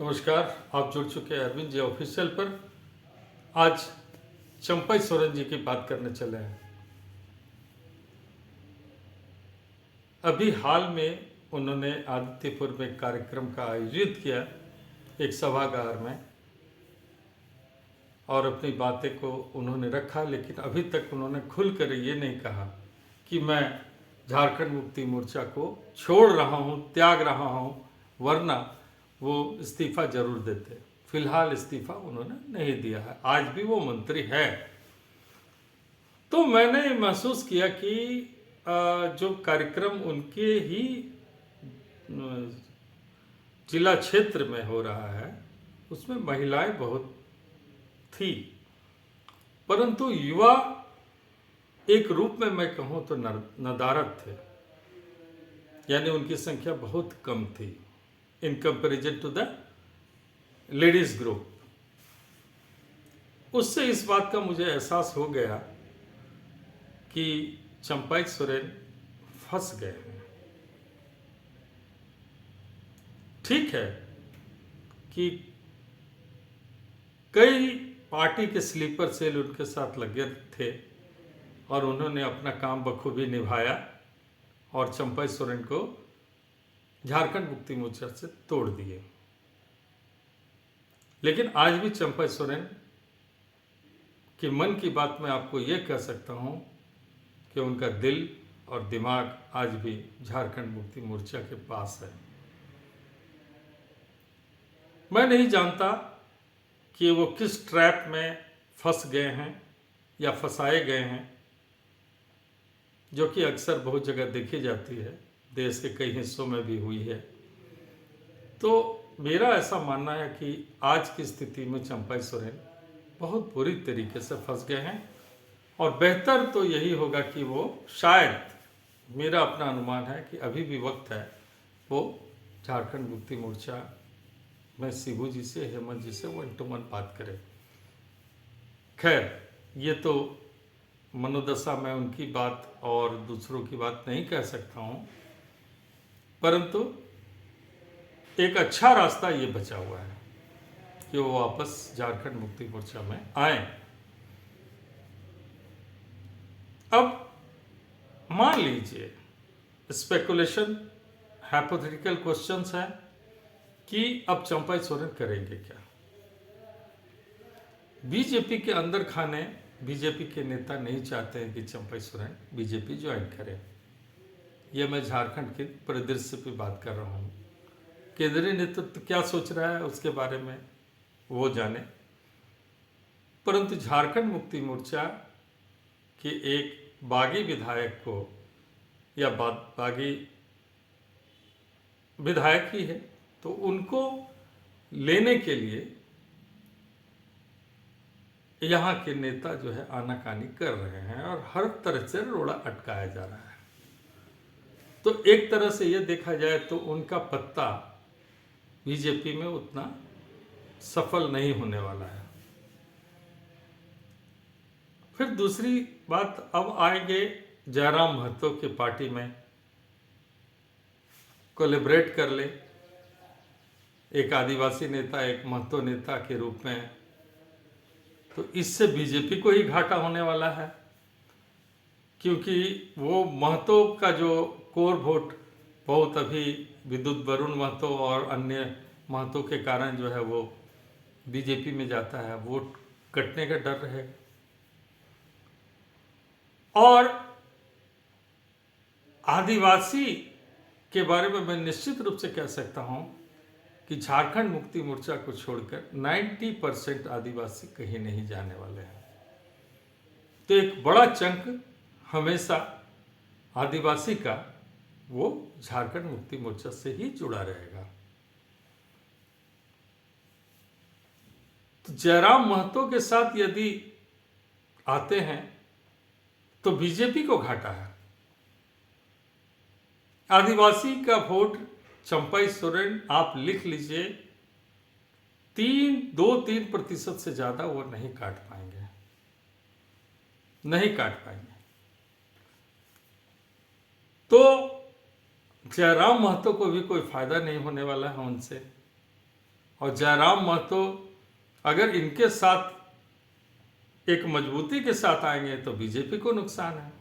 नमस्कार। आप जुड़ चुके हैं अरविंद जी ऑफिशियल पर। आज चंपई सोरेन जी की बात करने चले हैं। अभी हाल में उन्होंने आदित्यपुर में कार्यक्रम का आयोजित किया, एक सभागार में, और अपनी बातें को उन्होंने रखा। लेकिन अभी तक उन्होंने खुलकर ये नहीं कहा कि मैं झारखंड मुक्ति मोर्चा को छोड़ रहा हूँ, त्याग रहा हूँ, वरना वो इस्तीफा जरूर देते। फिलहाल इस्तीफा उन्होंने नहीं दिया है, आज भी वो मंत्री है। तो मैंने महसूस किया कि जो कार्यक्रम उनके ही जिला क्षेत्र में हो रहा है उसमें महिलाएं बहुत थी, परंतु युवा एक रूप में मैं कहूँ तो नदारद थे, यानी उनकी संख्या बहुत कम थी in comparison to the ladies group. उससे इस बात का मुझे एहसास हो गया कि चंपई सोरेन फंस गए हैं। ठीक है कि कई पार्टी के स्लीपर सेल उनके साथ लगे थे और उन्होंने अपना काम बखूबी निभाया और चंपई सोरेन को झारखंड मुक्ति मोर्चा से तोड़ दिए। लेकिन आज भी चंपई सोरेन कि मन की बात मैं आपको ये कह सकता हूँ कि उनका दिल और दिमाग आज भी झारखंड मुक्ति मोर्चा के पास है। मैं नहीं जानता कि वो किस ट्रैप में फंस गए हैं या फंसाए गए हैं, जो कि अक्सर बहुत जगह देखी जाती है, देश के कई हिस्सों में भी हुई है। तो मेरा ऐसा मानना है कि आज की स्थिति में चंपई सोरेन बहुत बुरी तरीके से फंस गए हैं और बेहतर तो यही होगा कि वो शायद, मेरा अपना अनुमान है कि अभी भी वक्त है, वो झारखंड मुक्ति मोर्चा में शिबू जी से, हेमंत जी से 1-to-1 बात करें। खैर, ये तो मनोदशा में उनकी बात और दूसरों की बात नहीं कह सकता हूँ, परंतु एक अच्छा रास्ता ये बचा हुआ है कि वो वापस झारखंड मुक्ति मोर्चा में आए। अब मान लीजिए, स्पेकुलेशन, हाइपोथेटिकल क्वेश्चंस हैं कि अब चंपई सोरेन करेंगे क्या। बीजेपी के अंदर खाने बीजेपी के नेता नहीं चाहते हैं कि चंपई सोरेन बीजेपी ज्वाइन करें। यह मैं झारखंड के परिदृश्य पे बात कर रहा हूँ। केंद्रीय नेतृत्व क्या सोच रहा है उसके बारे में वो जाने, परंतु झारखंड मुक्ति मोर्चा के एक बागी विधायक को, या बागी विधायक ही है, तो उनको लेने के लिए यहाँ के नेता जो है आनाकानी कर रहे हैं और हर तरह से रोड़ा अटकाया जा रहा है। तो एक तरह से यह देखा जाए तो उनका पत्ता बीजेपी में उतना सफल नहीं होने वाला है। फिर दूसरी बात, अब आएंगे जयराम महतो की पार्टी में कोलैबोरेट कर ले, एक आदिवासी नेता, एक महतो नेता के रूप में, तो इससे बीजेपी को ही घाटा होने वाला है, क्योंकि वो महतो का जो कोर वोट बहुत अभी विद्युत वरुण महतो और अन्य महतो के कारण जो है वो बीजेपी में जाता है, वोट कटने का डर रहेगा। और आदिवासी के बारे में मैं निश्चित रूप से कह सकता हूं कि झारखंड मुक्ति मोर्चा को छोड़कर 90% आदिवासी कहीं नहीं जाने वाले हैं। तो एक बड़ा चंक हमेशा आदिवासी का वो झारखंड मुक्ति मोर्चा से ही जुड़ा रहेगा। तो जयराम महतो के साथ यदि आते हैं तो बीजेपी को घाटा है। आदिवासी का वोट चंपई सोरेन आप लिख लीजिए, 2-3% से ज्यादा वो नहीं काट पाएंगे, नहीं काट पाएंगे। तो जयराम महतो को भी कोई फायदा नहीं होने वाला है उनसे। और जयराम महतो अगर इनके साथ एक मजबूती के साथ आएंगे तो बीजेपी को नुकसान है।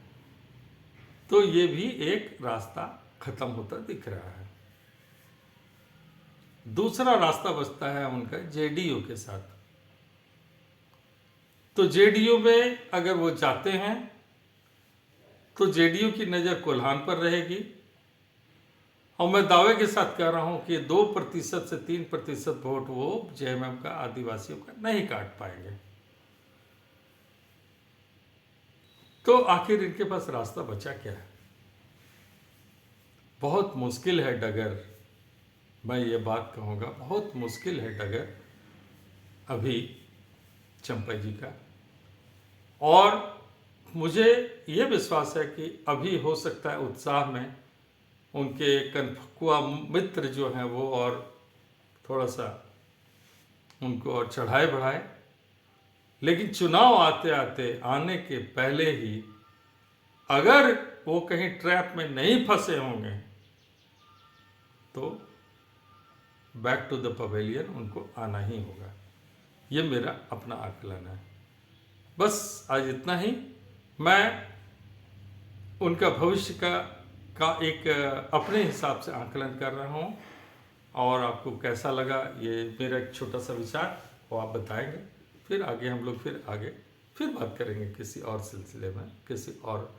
तो ये भी एक रास्ता खत्म होता दिख रहा है। दूसरा रास्ता बचता है उनका जेडीयू के साथ। तो जेडीयू में अगर वो जाते हैं तो जेडीयू की नज़र कोल्हान पर रहेगी, और मैं दावे के साथ कह रहा हूं कि 2% से 3% वोट वो जेएमएम का, आदिवासियों का नहीं काट पाएंगे। तो आखिर इनके पास रास्ता बचा क्या है? बहुत मुश्किल है डगर, मैं ये बात कहूँगा, बहुत मुश्किल है डगर अभी चंपा जी का। और मुझे ये विश्वास है कि अभी हो सकता है उत्साह में उनके कनफकुआ मित्र जो हैं वो और थोड़ा सा उनको और चढ़ाए बढ़ाए, लेकिन चुनाव आते आते आने के पहले ही अगर वो कहीं ट्रैप में नहीं फंसे होंगे तो बैक टू द पवेलियन उनको आना ही होगा। ये मेरा अपना आकलन है। बस आज इतना ही। मैं उनका भविष्य का एक अपने हिसाब से आकलन कर रहा हूँ, और आपको कैसा लगा ये मेरा एक छोटा सा विचार वो आप बताएंगे। फिर आगे हम लोग फिर बात करेंगे किसी और सिलसिले में, किसी और